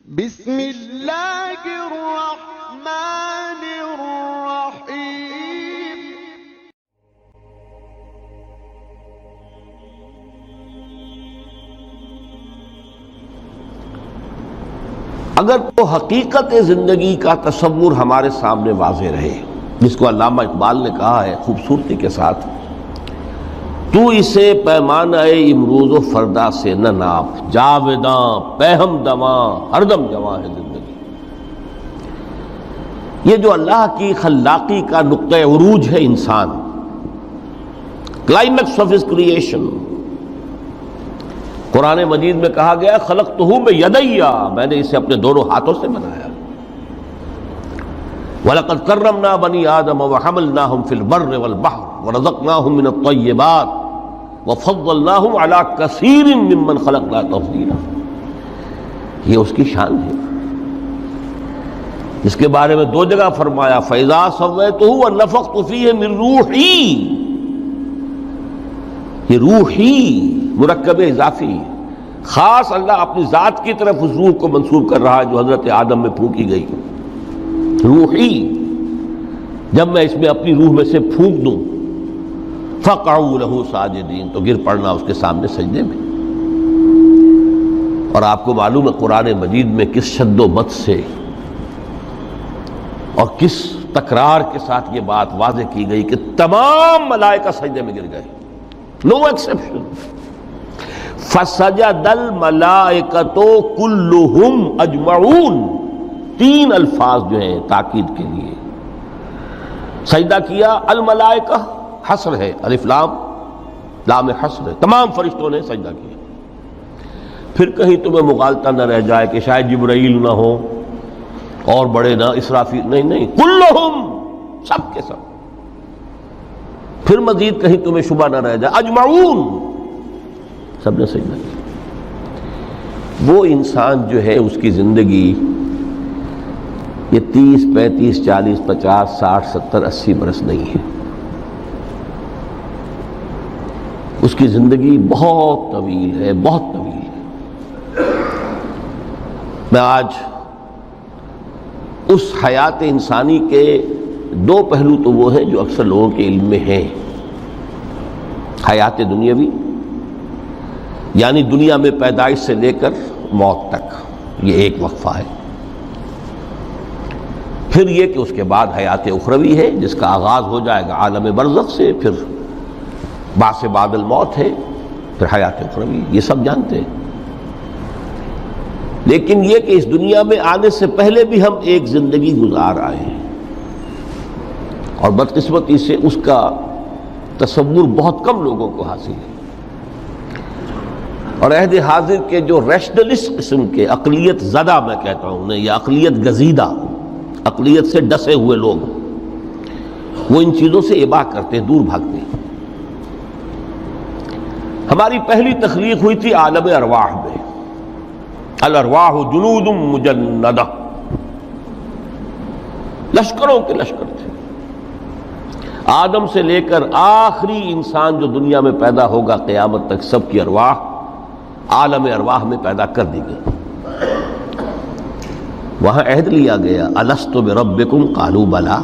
بسم اللہ الرحمن الرحیم۔ اگر تو حقیقت زندگی کا تصور ہمارے سامنے واضح رہے، جس کو علامہ اقبال نے کہا ہے خوبصورتی کے ساتھ، تو اسے پیمانہ امروز و فردا سے نہ ناپ، جاوداں پہم دواں ہر دم جواں ہے زندگی۔ یہ جو اللہ کی خلاقی کا نقطہ عروج ہے انسان، کلائمیکس آف ہز کریشن، قرآن مجید میں کہا گیا خلقتہ بیدیا، میں نے اسے اپنے دونوں ہاتھوں سے بنایا۔ وَلَقَدْ كَرَّمْنَا بَنِي آدَمَ وَحَمَلْنَاهُمْ فِي الْبَرِّ وَالْبَحْرِ وَرَزَقْنَاهُمْ مِنَ الطَّيِّبَاتِ وَفَضَّلْنَاهُمْ عَلَى كَثِيرٍ مِّمَّنْ خَلَقْنَا تَفْضِيلًا۔ یہ اس کی شان ہے، جس کے بارے میں دو جگہ فرمایا فَإِذَا سَوَّيْتُهُ وَنَفَخْتُ فِيهِ مِن رُوحِي۔ یہ روحی مرکب اضافی، خاص اللہ اپنی ذات کی طرف اس روح کو منسوب کر رہا ہے جو حضرت آدم میں پھونکی گئی۔ روحی، جب میں اس میں اپنی روح میں سے پھونک دوں، فَقَعُوا لَهُ سَاجِدِينَ، تو گر پڑنا اس کے سامنے سجدے میں۔ اور آپ کو معلوم ہے قرآن مجید میں کس شد و مت سے اور کس تکرار کے ساتھ یہ بات واضح کی گئی کہ تمام ملائکہ سجدے میں گر گئے، نو ایکسیپشن۔ فَسَجَدَ الْمَلَائِكَةُ كُلُّهُمْ أَجْمَعُونَ، تین الفاظ جو ہیں تاکید کے لیے، سجدہ کیا الملائکہ، حصر ہے، الف لام لام حصر ہے، تمام فرشتوں نے سجدہ کیا۔ پھر کہیں تمہیں مغالطہ نہ رہ جائے کہ شاید جبرائیل نہ ہو اور بڑے نہ اسرافیل، نہیں، کلہم، سب کے سب۔ پھر مزید کہیں تمہیں شبہ نہ رہ جائے اجمعون، سب نے سجدہ کیا۔ وہ انسان جو ہے اس کی زندگی یہ 30 35 40 50 60 70 80 برس نہیں ہے، اس کی زندگی بہت طویل ہے، بہت طویل ہے۔ میں آج اس حیات انسانی کے دو پہلو تو وہ ہیں جو اکثر لوگوں کے علم میں ہیں، حیات دنیاوی یعنی دنیا میں پیدائش سے لے کر موت تک، یہ ایک وقفہ ہے۔ پھر یہ کہ اس کے بعد حیات اخروی ہے جس کا آغاز ہو جائے گا عالم برزخ سے، پھر بعث بعد الموت ہے، پھر حیات اخروی، یہ سب جانتے ہیں۔ لیکن یہ کہ اس دنیا میں آنے سے پہلے بھی ہم ایک زندگی گزار آئے ہیں، اور بدقسمتی سے اس کا تصور بہت کم لوگوں کو حاصل ہے۔ اور عہد حاضر کے جو ریشنلسٹ قسم کے عقلیت زدہ میں کہتا ہوں انہیں، یا عقلیت گزیدہ، عقلیت سے ڈسے ہوئے لوگ، وہ ان چیزوں سے اباع کرتے، دور بھاگتے ہیں۔ ہماری پہلی تخلیق ہوئی تھی عالم ارواح میں، الارواح جنود مجندہ، لشکروں کے لشکر تھے۔ آدم سے لے کر آخری انسان جو دنیا میں پیدا ہوگا قیامت تک، سب کی ارواح عالم ارواح میں پیدا کر دی گئی۔ وہاں عہد لیا گیا الست بربکم قالوا بلا،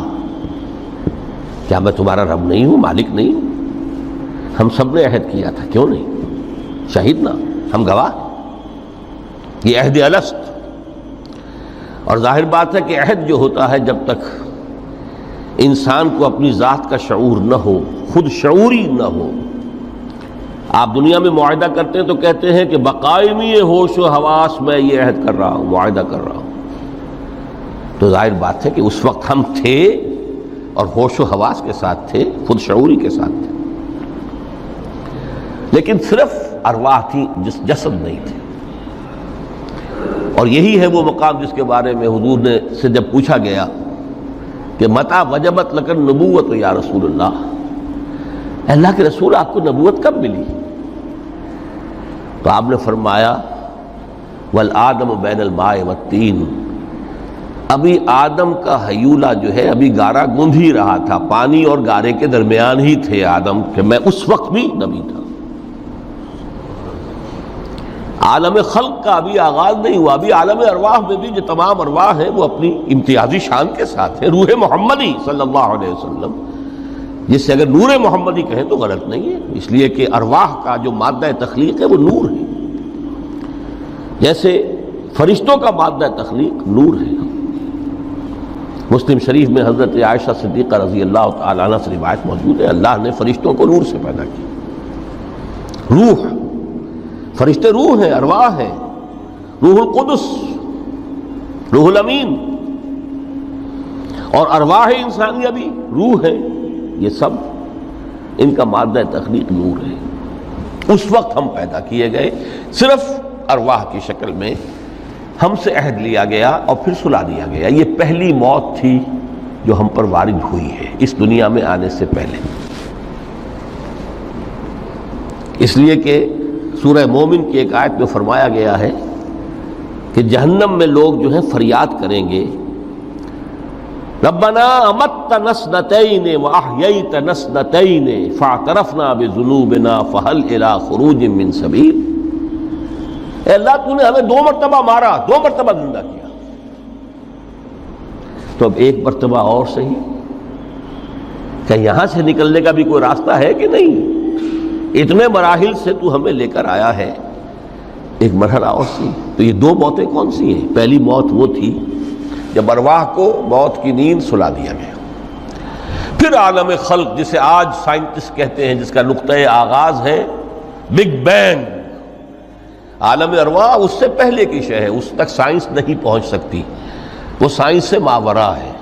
کیا میں تمہارا رب نہیں ہوں، مالک نہیں ہوں؟ ہم سب نے عہد کیا تھا، کیوں نہیں؟ شہیدنا، ہم گواہ، یہ عہد الست۔ اور ظاہر بات ہے کہ عہد جو ہوتا ہے جب تک انسان کو اپنی ذات کا شعور نہ ہو، خود شعوری نہ ہو، آپ دنیا میں معاہدہ کرتے ہیں تو کہتے ہیں کہ بقائمی ہوش و حواس میں یہ عہد کر رہا ہوں، معاہدہ کر رہا ہوں، تو ظاہر بات ہے کہ اس وقت ہم تھے اور ہوش و حواس کے ساتھ تھے، خود شعوری کے ساتھ تھے، لیکن صرف ارواح تھی، جسد نہیں تھے۔ اور یہی ہے وہ مقام جس کے بارے میں حضور نے سے جب پوچھا گیا کہ متى وجبت لک النبوۃ یا رسول اللہ، اللہ کے رسول آپ کو نبوت کب ملی؟ تو آپ نے فرمایا والآدم بین الماء والطین، ابھی آدم کا حیولہ جو ہے ابھی گارا گوندھ ہی رہا تھا، پانی اور گارے کے درمیان ہی تھے آدم، کہ میں اس وقت بھی نبی تھا۔ عالم خلق کا ابھی آغاز نہیں ہوا، ابھی عالم ارواح میں بھی جو تمام ارواح ہیں وہ اپنی امتیازی شان کے ساتھ ہیں۔ روح محمدی صلی اللہ علیہ وسلم، جس سے اگر نور محمدی کہیں تو غلط نہیں ہے، اس لیے کہ ارواح کا جو مادہ تخلیق ہے وہ نور ہے، جیسے فرشتوں کا مادہ تخلیق نور ہے۔ مسلم شریف میں حضرت عائشہ صدیقہ رضی اللہ تعالیٰ عنہ سے روایت موجود ہے، اللہ نے فرشتوں کو نور سے پیدا کیا۔ روح، فرشتے روح ہیں، ارواح ہیں، روح القدس، روح الامین، اور ارواح انسانیہ بھی روح ہے، یہ سب ان کا مادہ تخلیق نور ہے۔ اس وقت ہم پیدا کیے گئے، صرف ارواح کی شکل میں ہم سے عہد لیا گیا اور پھر سلا دیا گیا۔ یہ پہلی موت تھی جو ہم پر وارد ہوئی ہے اس دنیا میں آنے سے پہلے، اس لیے کہ سورہ مومن کی ایک آیت میں فرمایا گیا ہے کہ جہنم میں لوگ جو ہیں فریاد کریں گے، ربنا امتنا اثنتین واحییتنا اثنتین فاعترفنا بذنوبنا فہل الی خروج من سبیل۔ اے اللہ، تو نے ہمیں 2 مرتبہ مارا، 2 مرتبہ زندہ کیا، تو اب ایک مرتبہ اور صحیح، کہ یہاں سے نکلنے کا بھی کوئی راستہ ہے کہ نہیں؟ اتنے مراحل سے تو ہمیں لے کر آیا ہے، ایک مرحلہ اور سی۔ تو یہ 2 موتیں کون سی ہیں؟ پہلی موت وہ تھی جب ارواح کو موت کی نیند سلا دیا گیا۔ پھر عالم خلق، جسے آج سائنٹسٹ کہتے ہیں، جس کا نقطۂ آغاز ہے بگ بینگ، عالم ارواح اس سے پہلے کی شے ہے، اس تک سائنس نہیں پہنچ سکتی، وہ سائنس سے ماوراء ہے۔